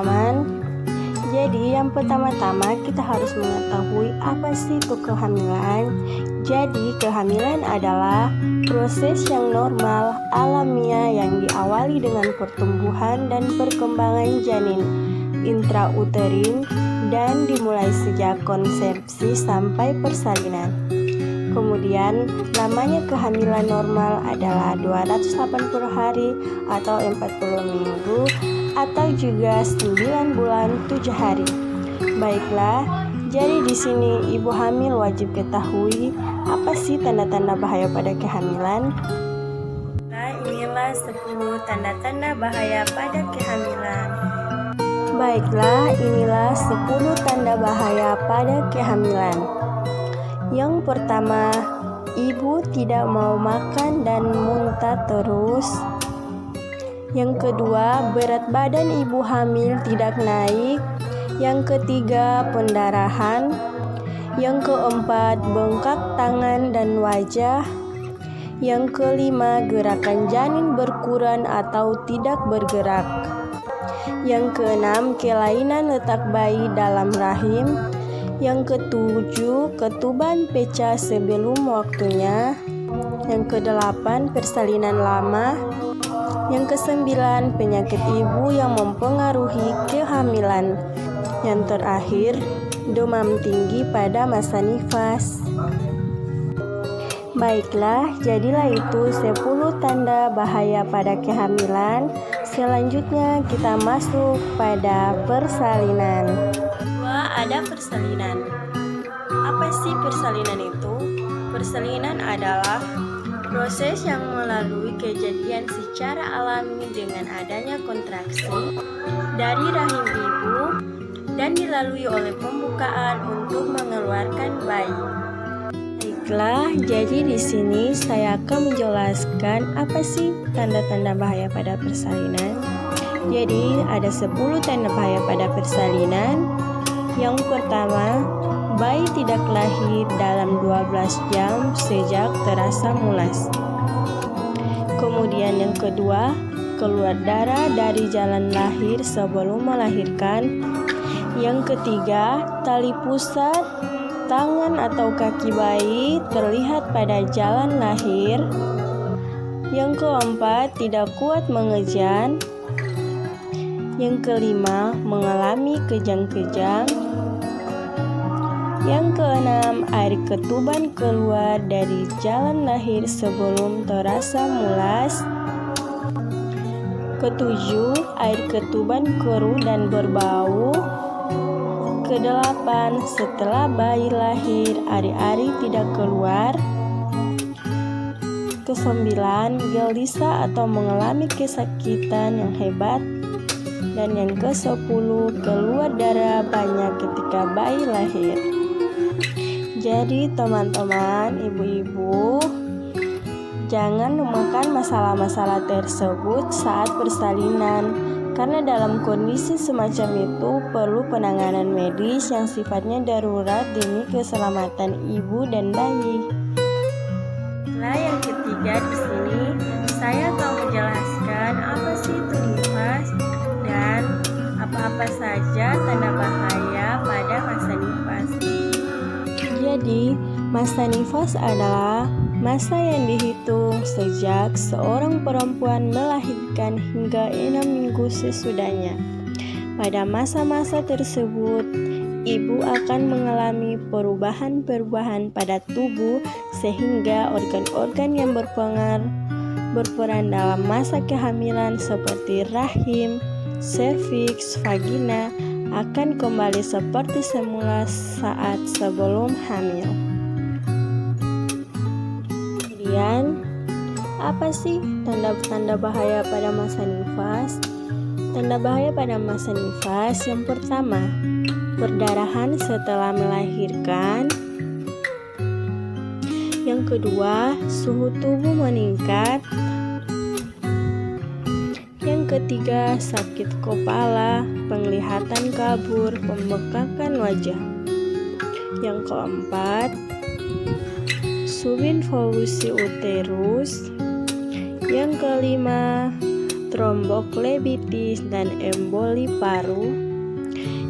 teman-teman. Jadi yang pertama-tama kita harus mengetahui apa sih itu kehamilan. Jadi kehamilan adalah proses yang normal, alamiah yang diawali dengan pertumbuhan dan perkembangan janin intrauterin dan dimulai sejak konsepsi sampai persalinan. Kemudian namanya kehamilan normal adalah 280 hari atau 40 minggu atau juga 9 bulan 7 hari. Baiklah, jadi di sini ibu hamil wajib ketahui apa sih tanda-tanda bahaya pada kehamilan. Nah, inilah 10 tanda-tanda bahaya pada kehamilan. Baiklah, inilah 10 tanda bahaya pada kehamilan. Yang pertama, ibu tidak mau makan dan muntah terus. Yang kedua, berat badan ibu hamil tidak naik. Yang ketiga, pendarahan. Yang keempat, bengkak tangan dan wajah. Yang kelima, gerakan janin berkurang atau tidak bergerak. Yang keenam, kelainan letak bayi dalam rahim. Yang ketujuh, ketuban pecah sebelum waktunya. Yang kedelapan, persalinan lama. Yang kesembilan, penyakit ibu yang mempengaruhi kehamilan. Yang terakhir, demam tinggi pada masa nifas. Baiklah, jadilah itu 10 tanda bahaya pada kehamilan. Selanjutnya kita masuk pada persalinan. Ada persalinan. Apa sih persalinan itu? Persalinan adalah proses yang melalui kejadian secara alami dengan adanya kontraksi dari rahim ibu dan dilalui oleh pembukaan untuk mengeluarkan bayi. Baiklah, jadi di sini saya akan menjelaskan apa sih tanda-tanda bahaya pada persalinan. Jadi ada 10 tanda bahaya pada persalinan. Yang pertama, bayi tidak lahir dalam 12 jam sejak terasa mulas. Kemudian yang kedua, keluar darah dari jalan lahir sebelum melahirkan. Yang ketiga, tali pusat tangan atau kaki bayi terlihat pada jalan lahir. Yang keempat, tidak kuat mengejan. Yang kelima, mengalami kejang-kejang. Yang keenam, air ketuban keluar dari jalan lahir sebelum terasa mulas. Ketujuh, air ketuban keruh dan berbau. Kedelapan, setelah bayi lahir, ari-ari tidak keluar. Kesembilan, gelisah atau mengalami kesakitan yang hebat. Dan yang ke-10, keluar darah banyak ketika bayi lahir. Jadi teman-teman, ibu-ibu, jangan lupakan masalah-masalah tersebut saat persalinan, karena dalam kondisi semacam itu perlu penanganan medis yang sifatnya darurat demi keselamatan ibu dan bayi. Nah, yang ketiga di sini saya akan menjelaskan apa sih itu nifas dan apa-apa saja tanda bahaya pada masa nifas. Jadi, masa nifas adalah masa yang dihitung sejak seorang perempuan melahirkan hingga 6 minggu sesudahnya. Pada masa-masa tersebut, ibu akan mengalami perubahan-perubahan pada tubuh sehingga organ-organ yang berperan dalam masa kehamilan seperti rahim, serviks, vagina akan kembali seperti semula saat sebelum hamil. Kemudian, apa sih tanda-tanda bahaya pada masa nifas? Tanda bahaya pada masa nifas yang pertama, perdarahan setelah melahirkan. Yang kedua, suhu tubuh meningkat. Yang ketiga, sakit kepala, penglihatan kabur, pembengkakan wajah. Yang keempat, subinvolusi uterus. Yang kelima, tromboflebitis, dan emboli paru.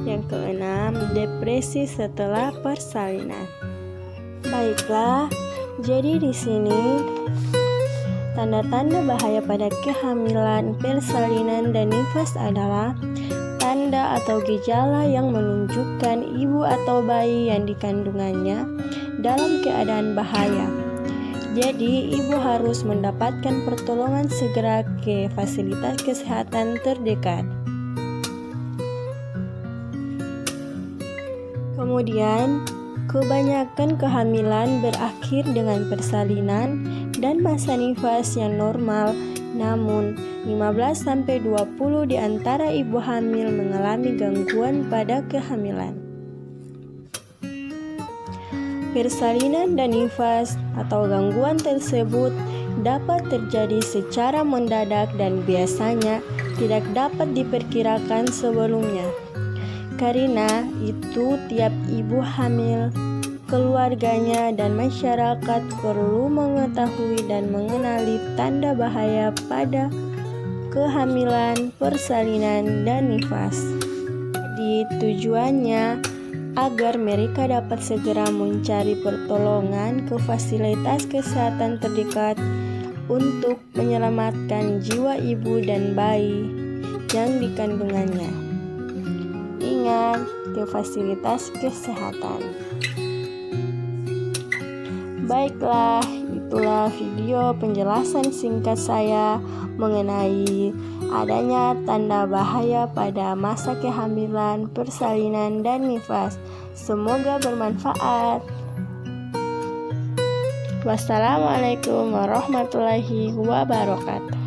Yang keenam, depresi setelah persalinan. Baiklah, jadi di sini tanda-tanda bahaya pada kehamilan, persalinan, dan nifas adalah tanda atau gejala yang menunjukkan ibu atau bayi yang dikandungannya dalam keadaan bahaya. Jadi, ibu harus mendapatkan pertolongan segera ke fasilitas kesehatan terdekat. Kemudian, kebanyakan kehamilan berakhir dengan persalinan dan masa nifas yang normal, namun 15-20 di antara ibu hamil mengalami gangguan pada kehamilan. Persalinan dan nifas atau gangguan tersebut dapat terjadi secara mendadak dan biasanya tidak dapat diperkirakan sebelumnya. Karena itu, tiap ibu hamil, keluarganya, dan masyarakat perlu mengetahui dan mengenali tanda bahaya pada kehamilan, persalinan, dan nifas. Jadi tujuannya agar mereka dapat segera mencari pertolongan ke fasilitas kesehatan terdekat untuk menyelamatkan jiwa ibu dan bayi yang dikandungannya. Ingat, ke fasilitas kesehatan. Baiklah, itulah video penjelasan singkat saya mengenai adanya tanda bahaya pada masa kehamilan, persalinan, dan nifas. Semoga bermanfaat. Wassalamualaikum warahmatullahi wabarakatuh.